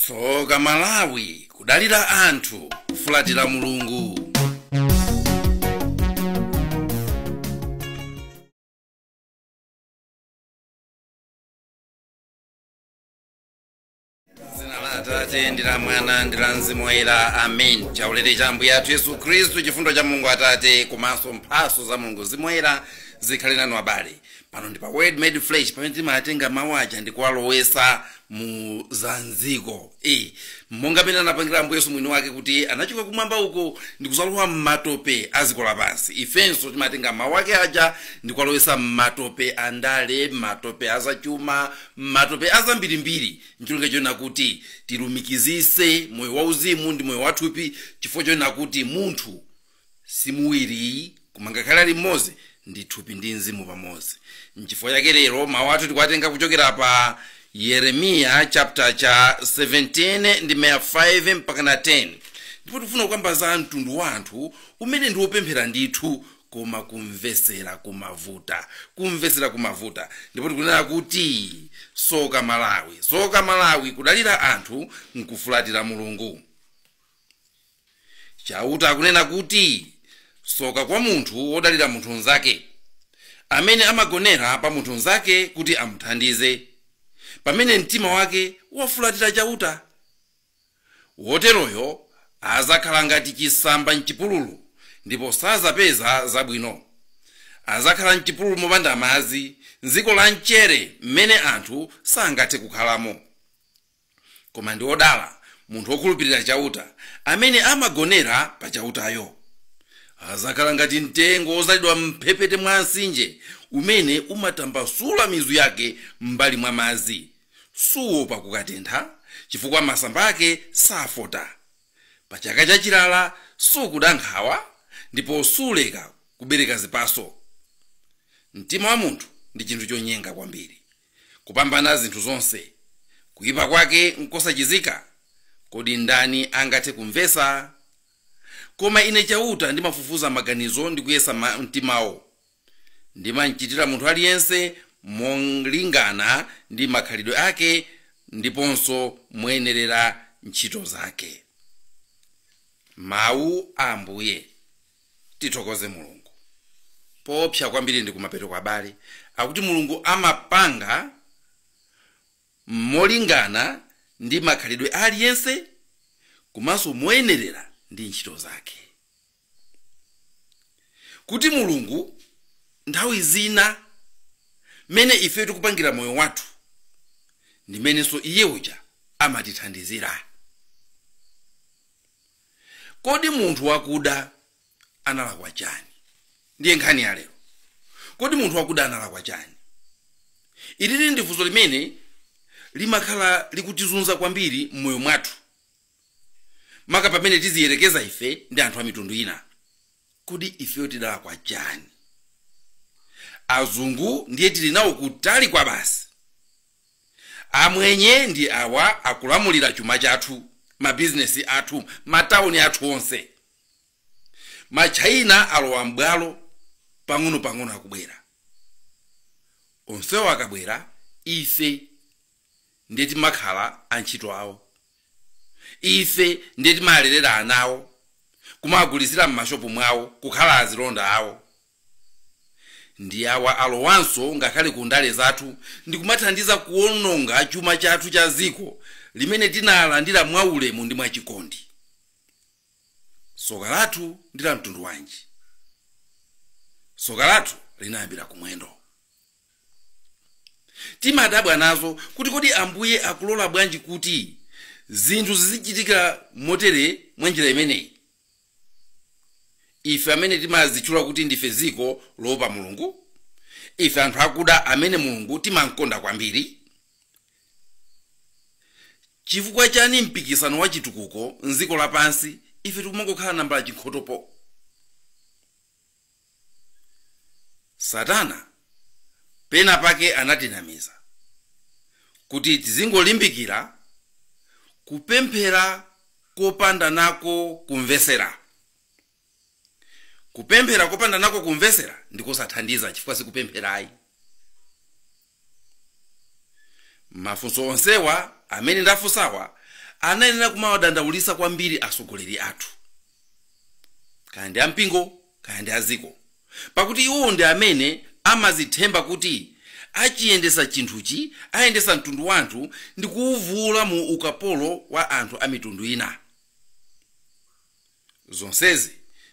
Tsoka Malawi, kudalira anthu, Kufulatira Mulungu. Zina la Atate ndi la Mwana ndi la Mzimu Woyera, amen. Chaulere cha Ambuye athu Yesu Khristu, chifundo cha Mulungu Atate komanso mphatso za Mulungu Mzimu Woyera zikhale nanu abale. Pano ndi pa Word Made Flesh pamene timatenga mawu aja ndi kuwalowesa mu zanziko. Monga pena anapangira Ambuye Yesu mwini wake kuti anachoka kumwamba uko ndi kuzalowa m'matope aziko lapansi. Ifenso timatenga mawu ake aja ndi kuwalowesa m'matope andale, m'matope azachuma, m'matope azambirimbiri. Nchilunga chona kuti tilumikizise moyo wauzimu ndi moyo wathupi, chifukwa chona kuti munthu si muwiri kumanga khala limodzi ndi thupi ndi mzimu pamodzi. Nchifukwa chake lero mawu athu tikuwatenga kuchokera pa Yeremiya chapter cha 17 ndi maya 5 mpaka na 10. Ndipo tifuna kukamba za mtundu wa anthu umene ndi wopemphera ndithu koma kumvesera kumavuta. Ndipo tikunena kuti Tsoka Malawi, kudalira anthu nkufulatira Mulungu. Chauta akunena kuti tsoka kwa munthu wodalira munthu nzake, amene amagonera pa munthu nzake kuti amuthandize, pamene mtima wake wafulatira chauta. Woteroyo azakhala ngati chisamba mchipululu ndipo sazapeza zabwino. Azakhala mchipululu mopanda madzi, m'dziko la mchere mmene anthu sangathe kukhalamo. Koma ndi odala munthu wokhulupirira chauta, amene amagonera pa chautayo. Azakhala ngati mtengo ozalidwa mphepete mwa mtsinje, umene umatambasula mizu yake m'mbali mwa madzi. Suopa kukatentha chifukwa masamba ake safota. Pa chaka chachilala sukuda nkhawa ndipo suleka kubereka zipatso. Mtima wa munthu ndi chinthu chonyenga kwambiri kupambana zinthu zonse. Kuyipa kwake nkosachizika, kodi ndani angathe kumvesa? Koma ine chauta ndimafufuza maganizo ndi kuyesa mtimawo. Ndimachitira munthu aliyense molingana ndi makhalidwe ake ndiponso moyenerera ntchito zake. Mawu a Ambuye. Tithokoze Mulungu. Popsa kwambiri ndi kumapeto kwa abale akuti Mulungu amapanga molingana ndi makhalidwe aliyense komanso moyenerera ndi ntchito zake. Kuti Mulungu nthawi zina mene ife tikupangira moyo wathu ndi menenso iye uja amatithandizira. Kodi munthu wakuda analakwa chani? Ndiye nkhani ya lero. Kodi munthu wakuda analakwa chani? Ili ndi funso limene limakhala likutizunza kwambiri m'moyo mwathu, maka pamene tiziyerekeza ife ndi anthu a mitundu ina. Kodi ife tidalakwa chani? Azungu ndiye tili nawo kutali kwa basi. Amwenye ndi awa akulamulira chuma chathu, mabizinesi athu, matauni athu onse. Machina alowa m'bwalo pang'ono akubwera. Onsewo akabwera ife ndiye timakhala antchito awo. Ife ndiye timalerera ana awo, kumagulisira m'mashopu mwawo, kukhala azilonda awo. Ndi awa alowanso ngakhale ku ndale zathu ndi kumathandiza kuononga chuma chathu cha ziko limene tinalandira mwaulemu ndi mwachikondi. Tsoka lathu ndi la mtundu wanji? Tsoka lathu linayambira kumwendo. Timadabwa nazo kuti kodi Ambuye akulola bwanji kuti zinthu zizichitika motere mwanjira imeneyi. Ife amene timazitchula kuti ndife ziko lopa Mulungu, ife anthu akuda amene Mulungu timankonda kwambiri. Chifukwa chani mpikisano wa chitukuko m'dziko lapansi ife tikumangokhala nambala chinkhotopo? Satana pena pake anatinamiza kuti tizingolimbikira kupemphera kopanda nako kumvesera. Kupemphera kopanda nako kumvesera ndikosathandiza chifukwa sikupempherayi. Mafunso onsewa amene ndafunsawa anayenera kumawadandaulitsa kwambiri atsogoleri athu, kaya ndi ampingo kaya ndi aziko, pakuti iwo ndi amene amazithemba kuti achiyendesa chinthuchi, ayendesa mtundu wanthu ndi kuwuvula mu ukapolo wa anthu a mitundu ina. Zonsezi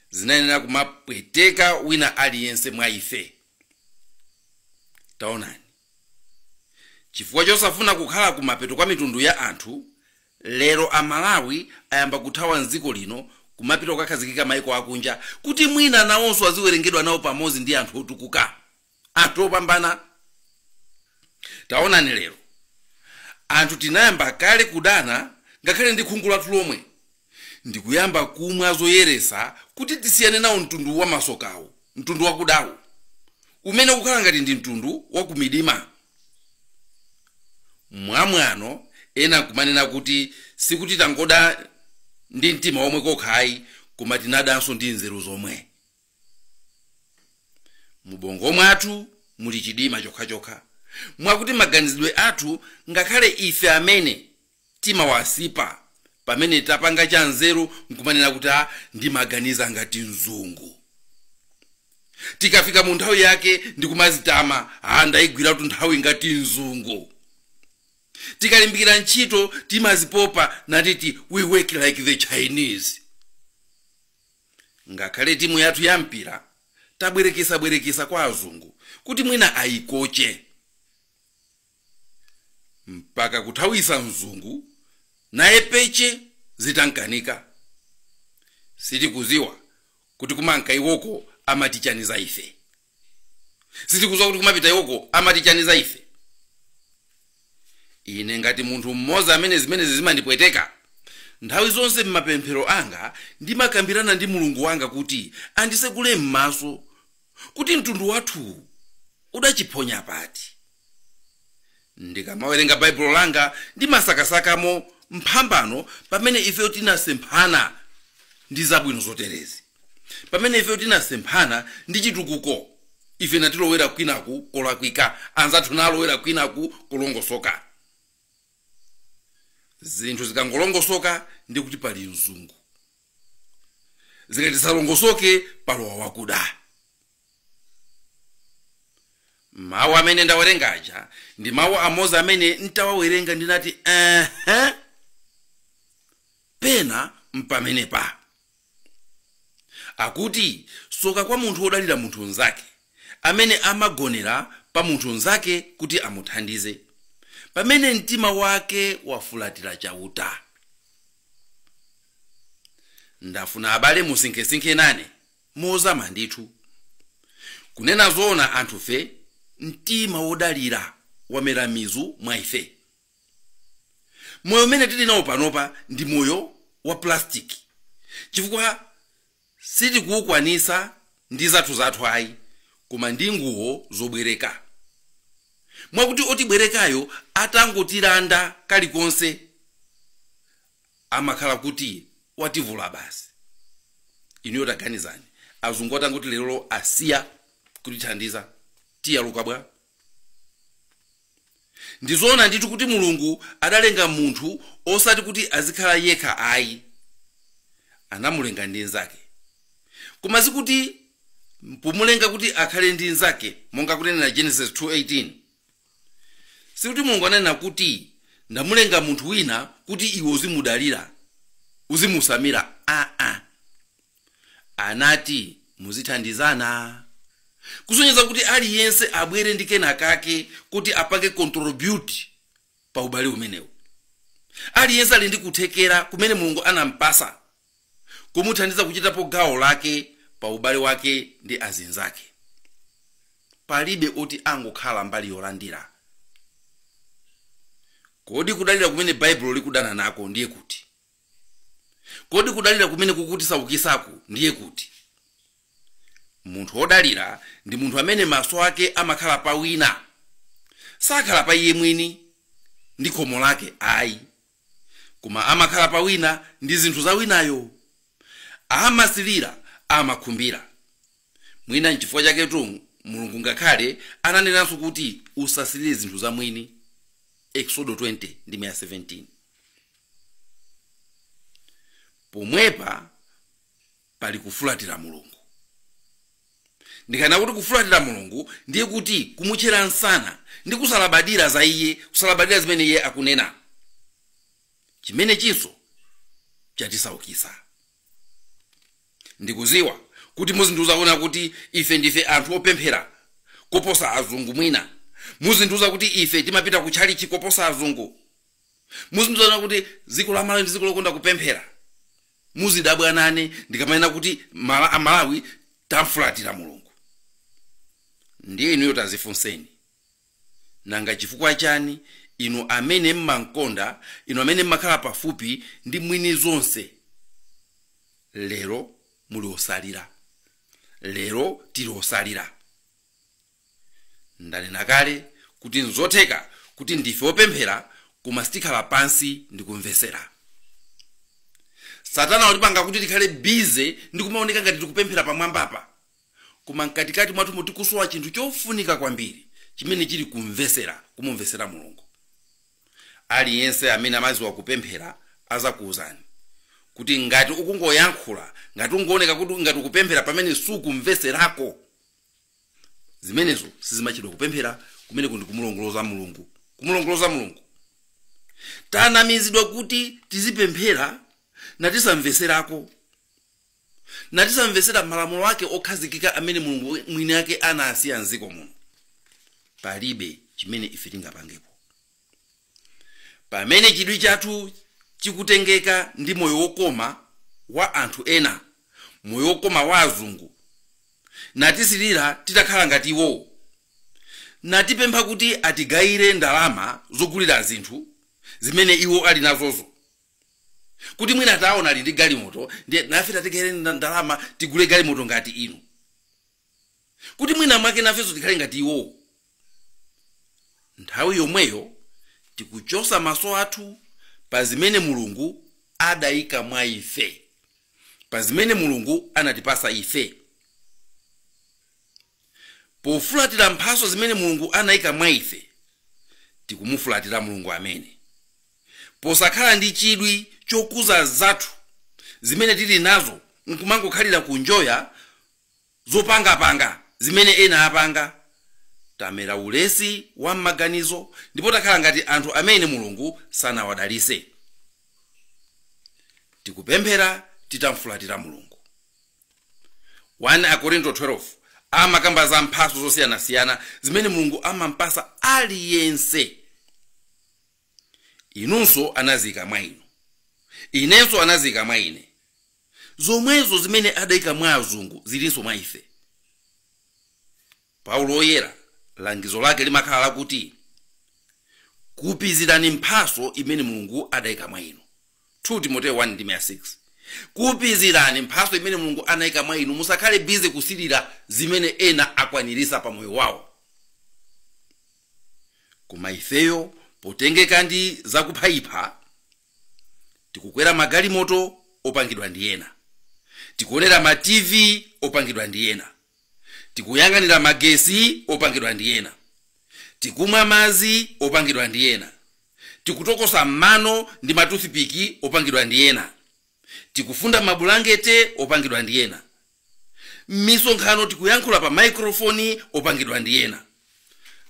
zinayenera kumapweteka wina aliyense mwa ife. Taonani, chifukwa chosafuna kukhala kumapeto kwa mitundu ya anthu, lero Amalawi ayamba kuthawa mdziko lino kumapita kukakhazikika maiko akunja, kuti mwina nawonso aziwerengedwa nawo pamodzi ndi anthu otukuka, anthu opambana. Taonani lero, anthu tinayamba kale kudana ngakhale ndi khungu lathu lomwe, ndikuyamba kumwa zoyeresa kuti tisiyane nawo mtundu wa masokawo, mtundu wakudawo, umene ukukhala ngati ndi mtundu wa kumidima. Mwamwano ena kumanena kuti sikuti tangoda ndi mtima omwe kokhayi, koma tinadanso ndi nzeru zomwe. Mubongo mwathu muli chidima chokhachokha, mwakuti maganizidwe athu ngakhale ife amene timawasipa pamene tapanga cha nzeru nkumanena kuti ndimaganiza ngati mzungu. Tikafika mu nthawi yake ndikumazitama ndayigwira tu nthawi ngati mzungu. Tikalimbikira ntchito timazipopa natiti we work like the Chinese. Ngakhale timu yathu ya mpira tabwerekesa kwa azungu kuti mwina ayikoche, mpaka kuthawisa mzungu naye peche zitankanika. Sitikuziwa kuti kumanka iwoko amatichaniza ife, sitikuziwa kuti kumapita iwoko amatichaniza ife. Ine ngati munthu mmodzi amene zimenezi zimandipweteka, nthawi zonse m'mapemphero anga ndimakambirana ndi Mulungu wanga kuti andisegule m'maso kuti mtundu wathu udachiphonya pati. Ndikamawerenga baibulo langa ndimasakasakamo mphambano pamene ife tinasemphana ndi zabwino zoterezi, pamene ife tinasemphana ndi chitukuko, ife natilowera kwinaku kolakwika, anzathu nalowera kwinaku kulongosoka. Zinthu zikangolongosoka ndi kuti pali mzungu, zikati salongosoke palowa wakuda. Mawu amene ndawerengaja ndi mawu amodzi amene ntawawerenga ndinati pena mpamenepa. Akuti soka kwa munthu wodalira munthu nzake, amene amagonera pa munthu nzake kuti amuthandize, pamene mtima wake wafulatira chauta. Ndafuna abale musinkhe nane mozama ndithu. Kunena zoona anthufe, mtima wodalira wamera mizu mwa ife. Moyo umene tili nawo panopa ndi moyo wa plastiki, chifukwa sitikuukwanisa ndi zathu ayi, koma ndi nguwo zobwereka. Mwakuti otibwerekayo atangotilanda kalikonse amakhala kuti wativula basi. Inu taganizani, azungu atangoti lero asiya kutithandiza, tiyaluka bwa. Ndizoona ndithu kuti Mulungu adalenga munthu osati kuti azikhala yekha ayi, anamulenga ndi nzake. Koma sikuti mpumulenga kuti akhale ndi nzake, monga kunena Genesis 2:18. Sikuti Mulungu ananena kuti ndamulenga munthu wina kuti iwe uzimudalira, uzimusamira. Anati muzithandizana, kusonyeza kuti aliyense abwere ndi kena kake kuti apange contribute pa ubale umenewu. Aliyense ali ndi kuthekera kumene Mulungu anampasa kumuthandiza kuchitapo gawo lake pa ubale wake ndi azinzake. Palibe oti angokhala mbali yolandira. Kodi kudalira kumene Baibulo likudana nako ndiye kuti? Kodi kudalira kumene kukutisaukisako ndiye kuti? Munthu wodalira ndi munthu amene maso ake amakhala pa wina, sakhala pa iye mwini ndi khomo lake ayi, koma amakhala pa wina ndi zinthu za winayo. Amasilira, amakhumbira. Mwina nchifukwa chake tu Mulungu ngakhale ananenanso kuti usasilire zinthu za mwini, Exodo 20:17. pomwepa pali kufulatira Mulungu. Ndikana kuti kufulatira Mulungu ndiye kuti kumuchera nsana ndi kusalabadira za iye, kusalabadira zimene iye akunena. Chimene chinso chatisaukisa. Ndikuziwa kuti muzindiuza kuti ife ndife anthu opemphera koposa azungu mwina. Muzindiuza kuti ife timapita kutchalichi koposa azungu. Muzindiuza kuti dziko la Malawi ndi dziko lokonda kupemphera. Muzidabwa nane ndikamanena kuti Malawi tamfulatira Mulungu. Ndiye inuyo tazifunseni. Nanga chifukwa chani inu amene mmankonda, inu amene mmakhala pafupi ndi mwini zonse, lero muli osalira? Lero tili osalira. Ndanena kale kuti nzotheka kuti ndife opemphera koma sitikhala pansi ndi kumvesera. Satana watipanga kuti tikhale busy ndi kumaoneka ngati tikupemphera pamwambapa, koma mkatikati mwathu tikusowa chinthu chofunika kwambiri chimene chili kumumvesera Mulungu. Aliyense amene amaziwa kupemphera azakuwuzani kuti ngati ukungoyankhula, ngati ungooneka kuti ngati ukupemphera pamene sukumveserako, zimenezo sizimachedwa kupemphera, kumene kundi kumulongoloza Mulungu. Tanamizidwa kuti tizipemphera natisamveserako, natisamvesera malamulo ake okhazikika amene Mulungu mwini yake anasiya m'dziko muno. Palibe chimene ife tingapangepo. Pamene chidwi chathu chikutengeka ndi moyo wokoma wa anthu ena, moyo wokoma wa azungu, natisirira titakhala ngati iwo, natipempha kuti atigayire ndalama zogulira zinthu zimene iwo ali nazozo, kuti mwina taona ali ndi galimoto ndiye nafe tatigayire ndalama tigule galimoto ngati inu, kuti mwina mwake nafeso tikhale ngati iwo. Nthawi yomweyo tikuchosa maso athu pa zimene Mulungu adayika mwa ife, pa zimene Mulungu anatipasa ife. Pofulatira mphaso zimene Mulungu anayika mwa ife, tikumufulatira Mulungu amene. Posakhala ndi chidwi chokuza zathu zimene tili nazo nkumangokhalira kunjoya zopangapanga zimene ena apanga, tamera ulesi wa maganizo ndipo takhala ngati anthu amene Mulungu sanawadalise. Tikupemphera titamfulatira Mulungu. 1 Korinto 12 amakamba za mphaso zosiyanasiyana zimene Mulungu amampasa aliyense. Inunso anazika mwa inu, inenso anazika mwa ine. Zomwezo zimene adayika mwa azungu zilinso mwa ife. Paulo oyera langizo lake limakhala lakuti kupizirani mphaso imene Mulungu adayika mwa inu. 2 Timoteyo 1:6. Kupizirani mphaso imene Mulungu anayika mwa inu, musakhale busy kusilira zimene ena akwanirisa pa moyo wawo. Koma ifeyo potengeka ndi zakuphayipha, tikukwera magalimoto opangidwa ndi ena, tikuonera ma TV opangidwa ndi ena, tikuyang'anira magesi opangidwa ndi ena, tikumwa madzi opangidwa ndi ena, tikutokosa mano ndi matoothpick opangidwa ndi ena, tikufunda mabulangete opangidwa ndi ena, m'misonkhano tikuyankhula pa microphone opangidwa ndi ena,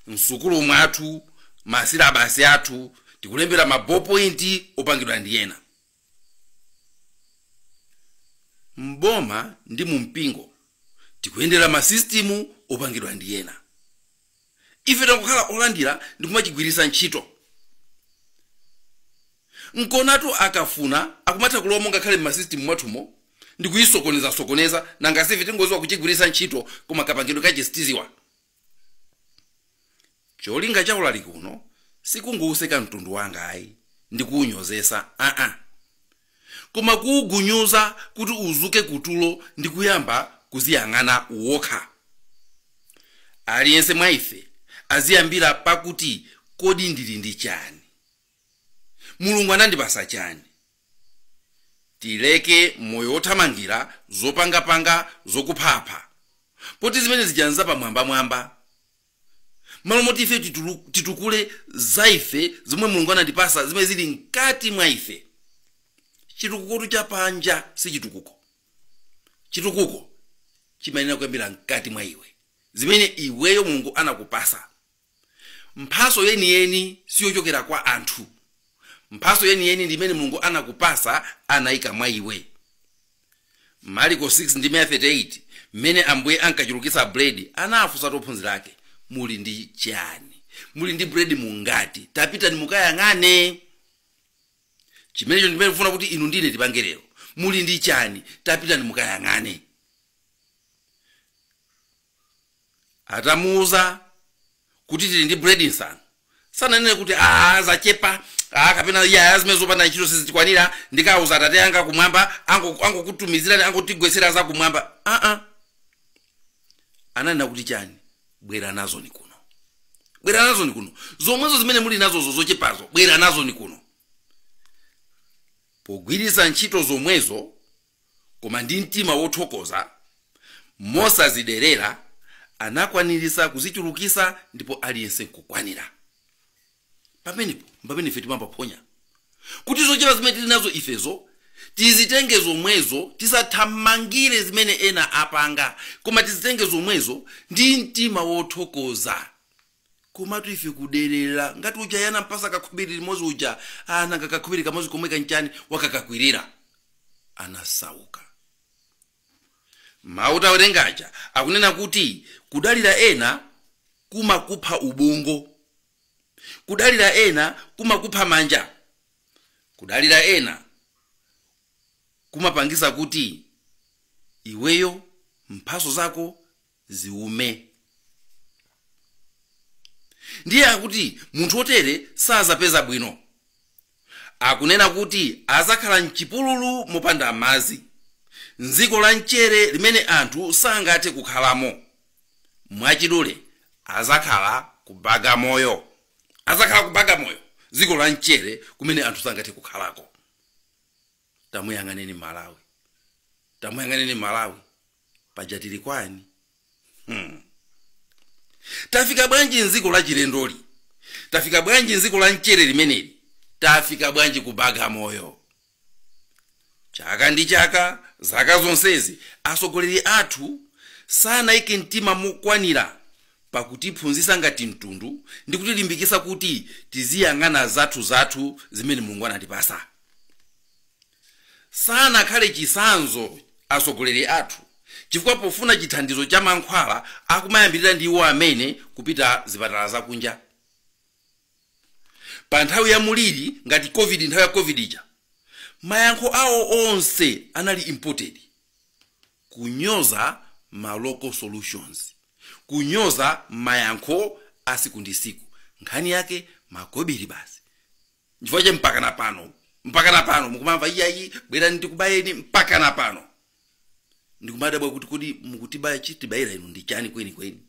msukulu mwathu masilabasi athu tikulembera ma ballpoint opangidwa ndi ena, mboma ndi mumpingo tikuyendera ma system opangidwa ndi ena. Ife takukhala olandira ndi kumachigwirisa ntchito. Nkonatu akafuna akumatha kulowa ngakhale ma system mwathumo ndi kuyisokoneza nanga sife tingoziwa kuchigwirisa ntchito koma kapangidwe kachitiziwa. Cholinga cha Ulaliki kuno sikungouseka mtundu wanga ayi ndi kuunyozesa koma kuugunyuza kuti uzuke kutulo ndi kuyamba kuziyang'ana wokha. Aliyense mwa ife aziyambira pakuti kodi ndili ndi chani, Mulungu anandipasa chani. Tileke moyo othamangira zopangapanga zokuphapha, poti zimene zijanza pamwamba. Malo moti ife titukule za ife zomwe Mulungu anatipasa zimene zili mkati mwa ife. chitukuko cha panja si chitukuko. Chitukuko chimayenera kuyambira mkati mwa iwe, zimene iweyo Mulungu anakupasa. Mphaso yeniyeni siyochokera kwa anthu. Mphaso yeniyeni ndi imene Mulungu anakupasa, anayika mwa iwe. Marko 6:38 mmene Ambuye ankachulukitsa bread, anafunsa ophunzira ake, muli ndi chani? Muli ndi bread mungati? Tapitani mukayang'ane. Chimenecho ndimene ndikufuna kuti inu ndine tipange lero. Muli ndi chani? Tapitani mukayang'ane. Atamuuza kuti tili ndi bread nsanu, sananene kuti zachepa, kapena ya zimene zopanda ntchito sizikwanira, ndikauza Atate anga kumwamba angokutumizirani, angotigwetsera za kumwamba. Ananena kuti chani? Bwera nazo ni kuno. Bwera nazo ni kuno. Zomwezo zimene muli nazo zochepazo, bwera nazo ni kuno. Pogwiritsa ntchito zomwezo, koma ndi mtima wothokoza, mosaziderera, anakwanirisa kuzichulukisa, ndipo aliyense kukwanira. Pamene ife timaphonya kuti zochepa zimene tili nazo ifezo tizitenge zomwezo, tisathamangire zimene ena apanga, koma tizitenge zomwezo ndi mtima wothokoza. Koma ife kuderera, ngati uja yana mpasa kakhubiri limodzi uja, nanga kakhubiri kamodzi komwe kanchani wakakakwirira, anasauka. Mawu tawerengaja akunena kuti kudalira ena kumakupha ubongo, kudalira ena kumakupha manja, kudalira ena kumapangisa kuti iweyo mphaso zako ziume. Ndiye akuti munthu wotere sazapeza bwino. Akunena kuti azakhala mchipululu mopanda madzi, m'dziko la mchere limene anthu sangathe kukhalamo. Mwachidule azakhala kubaga moyo. Azakhala kubaga moyo, dziko la mchere kumene anthu sangathe kukhalako. Tamuyang'aneni Malawi. Tamuyang'aneni Malawi. Paja tili kwani? Tafika bwanji m'dziko la chilendoli? Tafika bwanji m'dziko la mchere limeneli? Tafika bwanji kubaga moyo? Chaka ndi chaka, zaka zonsezi, atsogoleri athu sanayike mtima mokwanira pakutiphunzitsa ngati mtundu ndi kutilimbikitsa kuti tiziyang'ana zathu zimene Mulungu anatipasa. Sanakhale chitsanzo atsogoleri athu, chifukwa pofuna chithandizo cha mankhwala akumayambirira ndi iwo amene kupita zipatala zakunja. Pa nthawi ya muliri ngati nthawi ya covid ija, mayankho awo onse anali imported, kunyoza ma local solutions, kunyoza mayankho asiku ndi siku. Nkhani yake makobiri basi. Chifukwa che mpaka na pano mukumamva iyayi bwera ndikubayeni mpaka na pano. Ndikumadabwa kuti kodi mukutibaya chitibayira inu ndi chani kweni.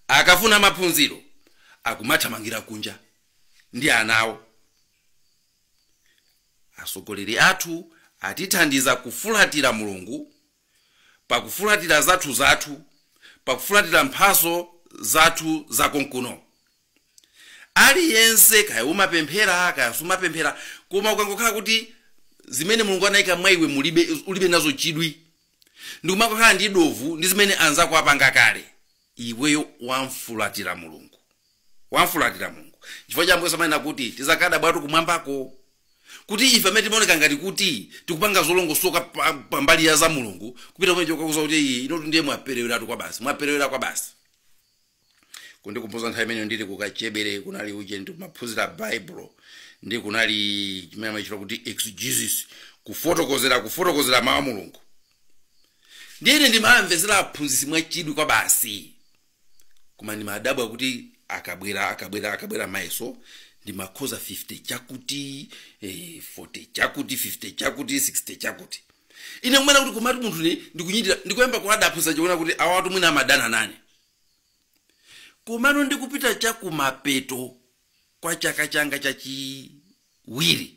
Akafuna maphunziro akumathamangira kunja ndi anawo. Atsogoleri athu atithandiza kufulatira Mulungu, pakufulatira zathu, pakufulatira mphaso zathu zakonkuno. Aliyense kaya umapemphera kaya sumapemphera, koma ukangokhala kuti zimene Mulungu anayika mwa iwe ulibe nazo chidwi, ndikumakhala ndi dovu ndi zimene anzako apanga kale, iweyo wamfulatira Mulungu. Wamfulatira Mulungu. Chifukwa cha Ambuye samanena kuti tizakada bwatu kumwambako. Kuti ife amene timaoneka ngati kuti tikupanga zolongosoka pambali ya za Mulungu, kupita mwenje kukuza kuti inotu ndiye mwaperewera kwa basi. Kundikumbuza nthawi imene ndili kukachebere, kunali uje ndimaphunzira Bible, ndi kunali chimene amachitwa kuti exegesis, kufotokozera mawu a Mulungu. Ndiye ndimamvetsera aphunzitsi mwachidwi kwa basi. Koma ndimadabwa kuti akabwera mayeso ndimakhoza 50 chakuti, 40 chakuti, 50 chakuti, 60 chakuti. Ine kumana kuti kumati munthu ndikunyitira ndikuyamba kuadaphunsa chiona kuti awatu mwina amadana nane. Kumano ndikupita chakumapeto kwa chaka changa chachiwiri,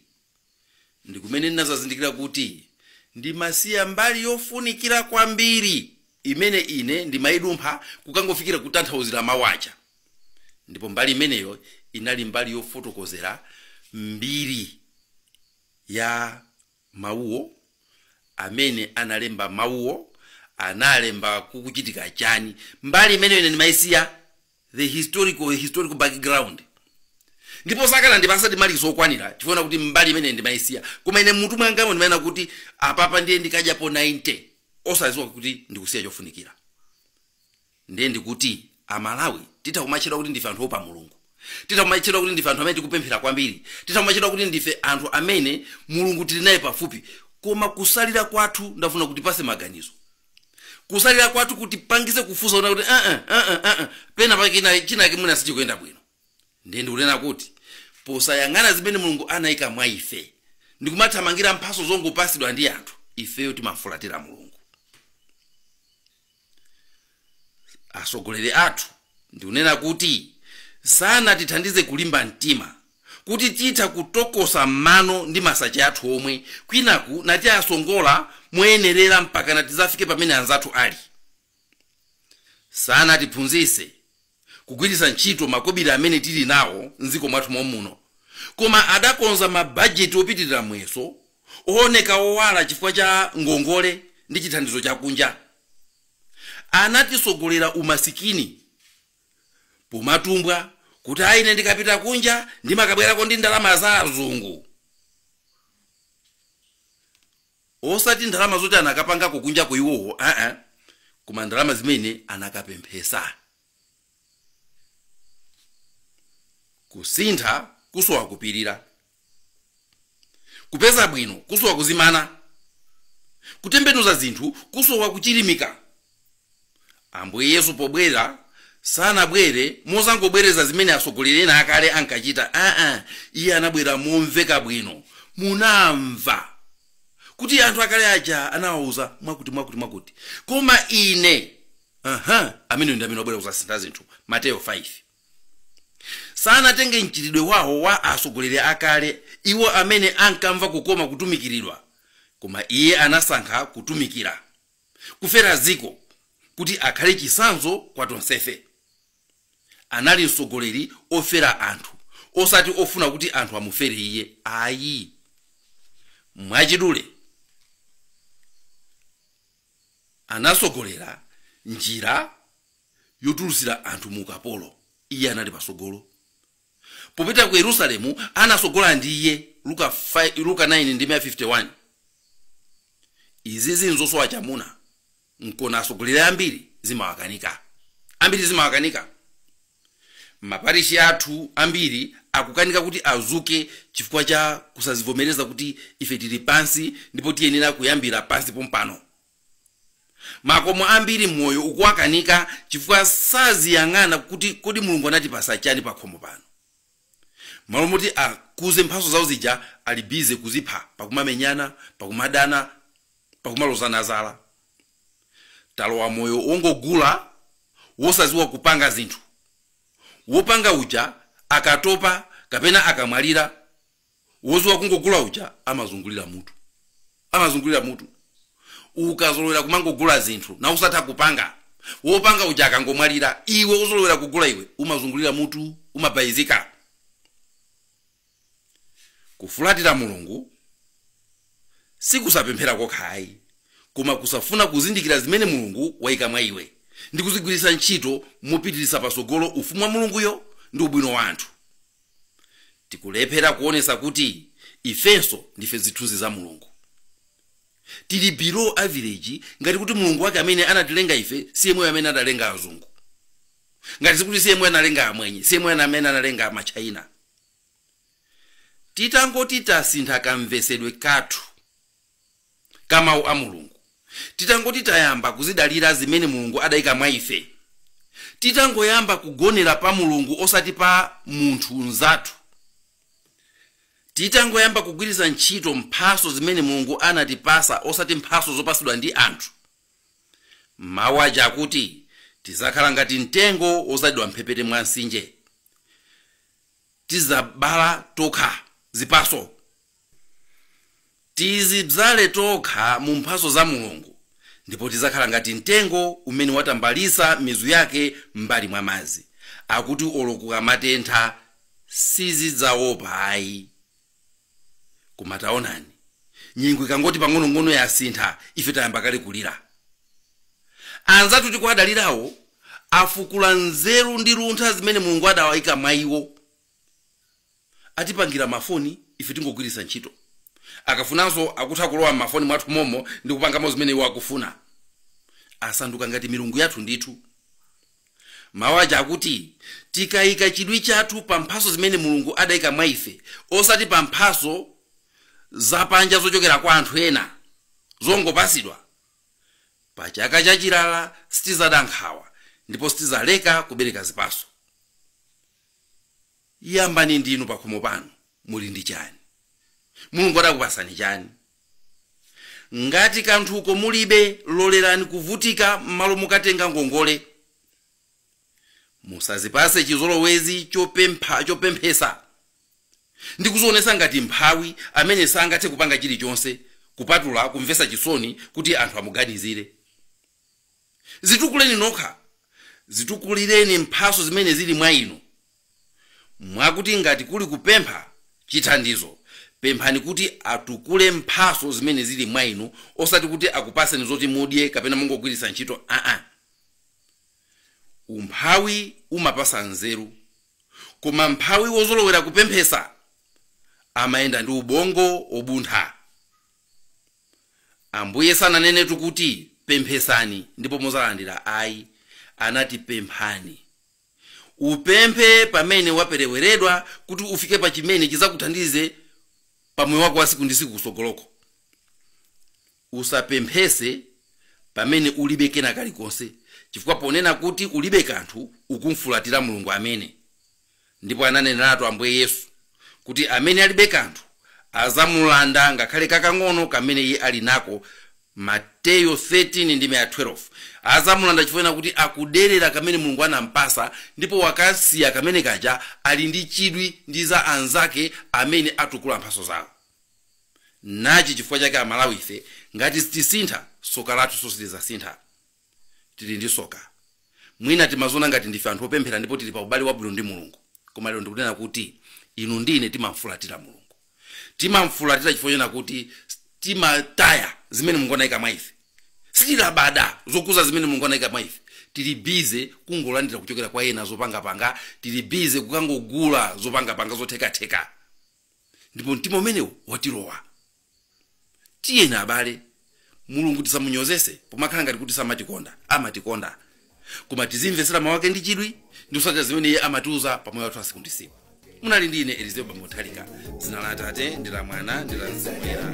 ndikumene ndinazazindikira kuti ndimasiya mbali yofunikira kwambiri imene ine ndimayidumpha kukangofikira kutanthauzira mawu aja. Ndipo mbali imeneyo inali mbali yofotokozera mbiri ya mawuwo, amene analemba mawuwo analemba kukuchitika chani. Mbali imene ine ndimayisiya the historical background. Ndipo sakana ndipasa timaliso okwanira tifuna kuti mbali imene ndimayisiya, koma ine mutu mwangamo ndimayena kuti apapa ndiye ndikajapo 90 osaziwa kuti ndikusiya chofunikira. Ndiye ndikuti Amalawi titakumachira kuti ndife anthu opa Mulungu, titakumachira kuti ndife anthu amene tikupemphera kwambiri, titakumachira kuti ndife anthu amene Mulungu tili naye pafupi, koma kusalira kwathu ndafuna kuti pase maganizo. Kusalira kwathu kuti pangize kufusa una kuti pena pakina china kimuna sichikuyenda bwino. Ndiye ndikunena kuti posayang'ana zimene Mulungu anayika mwa ife ndikumathamangira mphaso zongopasidwa ndi anthu, ifeyo timafulatira Mulungu. Asogoleri athu ndikunena kuti sana tithandize kulimba mtima kuti titha kutokosa mano ndi masache athu omwe kwinaku nati asongola moyenerera mpaka natizafike pamene anzathu ali. Sana tiphunzise kugwiritsa ntchito makobiri amene tili nawo nziko mwathu muno, koma adakonza mabajeti opitirira mweso ooneka owala chifukwa cha ngongole ndi chithandizo chakunja. Anatisogolera umasikini pomatumbwa kuti aine ndikapita kunja ndimakabwerako ndi ndalama za azungu, osati ndalama zoti anakapanga kukunja kwa iwowo, koma ndalama zimene anakapemphesa. Kusintha kusowa kupirira, kupeza bwino kusowa kuzimana, kutembenuza zinthu kusowa kuchilimika. Ambuye Yesu pobwera sanabwere mozangobwereza zimene asogoleri ena akale ankachita. Iye anabwera momveka bwino, munamva kuti anthu akale aja anawauza mwakuti, koma ine amene ndi amene wabwera kuzasintha zinthu. Mateyo 5. Sanatenge mchitidwe wawo wa asogoleri akale, iwo amene ankamva kukoma kutumikiridwa, koma iye anasankha kutumikira, kufera ziko kuti akhale chisanzo kwa tonsefe. Anali msogoleri ofera anthu, osati ofuna kuti anthu amufere iye ayi. Mwachidule anasogolera njira yotulusira anthu mu ukapolo. Iye anali pasogolo. Popita ku Yerusalemu anasogola ndi iye, Luka 9:51. Izi zinzosowa chamuna nkona asogolera ambiri zimawakanika. Maparishi athu ambiri akukanika kuti azuke chifukwa cha kusazivomereza kuti ife tili pansi ndipo tiyenera kuyambira pansi pompano. Makomo ambiri moyo ukuwakanika chifukwa saziyang'ana kuti kodi Mulungu anatipasa chani pakhomo pano. Malo moti akuze mphaso zawo zija ali bize kuzipha, pakumamenyana, pakumadana, pakumalozana zala. Talowa moyo wongogula wosaziwa kupanga zinthu. Wopanga uja akatopa kapena akamwalira, woziwa kungogula uja amazungulira mutu. Ukazolowera kumangogula zinthu na usatha kupanga, wopanga uja akangomwalira, iwe uzolowera kugula iwe umazungulira mutu, umabayizika. Kufulatira Mulungu sikusapemphera kokhayi, koma kusafuna kuzindikira zimene Mulungu wayika mwa iwe ndi kuzigwiritsa ntchito mopitirisa pasogolo ufumu wa Mulunguyo ndi ubwino wa anthu. Tikulephera kuonesa kuti ifenso ndife zithunzi za Mulungu. Tili below average ngati kuti Mulungu wake amene anatilenga ife siye mwe amene analenga azungu. Ngati sikuti siye mwe analenga amwenye, siye mwe amene analenga amachaina. Titangoti tasintha kamvesedwe kathu kamawu a Mulungu, titangoti tayamba kuzidalira zimene Mulungu adayika mwa ife, titangoyamba kugonera pa Mulungu osati pa munthu nzathu, titangoyamba kugwiritsa ntchito mphaso zimene Mulungu anatipasa osati mphaso zopasidwa ndi anthu, mawu aja akuti tizakhala ngati mtengo ozadwa mphepete mwa mtsinje, tizabala tokha zipaso, tizibzale tokha mu mphaso za Mulungu, ndipo tizakhala ngati mtengo umene watambalisa mizu yake mbali mwa madzi, akuti olokuka matentha sizidzaopa ayi. Koma taonani, nyengo ikangoti pang'ono-ng'ono yasintha, ife tayamba kale kulira. Anzathu tikwadalirawo afukula nzeru ndi luntha zimene Mulungu adawayika mwa iwo. Atipangira mafoni, ife tingogwiritsa ntchito. Akafunanso akutha kulowa mafoni mwathu momo ndi kupangamo zimene iwo akufuna. Asanduka ngati milungu yathu ndithu. Mawaja akuti tikayika chidwi chathu pa mphaso zimene Mulungu adayika mwa ife, osati pa mphaso zapanja zochokera kwa anthu ena zongopasidwa, pa chaka chachilala sitizada nkhawa ndipo sitizaleka kubereka zipaso. Yambani ndinu pakhomo panu, muli ndi chani? Mulungu adakupasani chani? Ngati kanthuko mulibe, lolerani kuvutika m'malo mukatenga ngongole. Musazipase chizolowezi chopemphesa ndi kuzionesa ngati mphawi amene sangathe kupanga chilichonse kupatula kumvesa chisoni kuti anthu amuganizire. Zitukuleni nokha, zitukulireni mphaso zimene zili mwa inu. Mwakuti ngati kuli kupempha chithandizo, pemphani kuti atukule mphaso zimene zili mwa inu, osati kuti akupaseni zoti mudye kapena mungogwiritsa ntchito. Umphawi umapasa nzeru, koma mphawi wozolowera kupemphesa amayenda ndi ubongo obuntha. Ambuye sananenetu kuti pemphesani ndipo muzalandira ayi, anati pemphani. Upemphe pamene wapereweredwa kuti ufike pa chimene chizakuthandize pa moyo wako wa siku ndi siku kusogoloko. Usapemphese pamene ulibe kena kalikonse, chifukwa ponena kuti ulibe kanthu ukumfulatira Mulungu amene. Ndipo ananeneratu Ambuye Yesu kuti amene alibe kanthu azamulanda ngakhale kakang'ono kamene iye ali nako. Mateyu 13:12. Azamulanda chifukwa kuti akuderera kamene Mulungu anampasa, ndipo wakasiya kamene kaja ali ndi chidwi ndi za anzake amene atukula mphaso zawo. Nachi chifukwa chake Amalawi ife ngati sitisintha, soka lathu sositizasintha. Tili ndi soka. Mwina timazona ngati ndife anthu opemphera ndipo tili pa ubale wabwino ndi Mulungu. Koma lero ndikunena kuti inu ndine timamfulatira Mulungu. Timamfulatira chifukwa kuti timataya zimene Mulungu anayika mwa ife. Sitilabada zokuza zimene Mulungu anayika mwa ife. Tili bize kungolandira kuchokera kwa ena zopanga-panga, tili bize kukangogula zopanga-panga zotheka-theka. Ndipo mtima umenewo watilowa. Tiyena abale, Mulungu tisamunyozese pomakhala ngati kuti samatikonda, amatikonda. Koma tizimvesera mawu ake ndi chidwi ndi kusatira zimene iye amatiuza pa moyo wathu wa siku ndi siku. Munali ndi ine Elizeo Nthalika. Dzina la Atate ndi la Mwana ndi la Mzimu Woyera.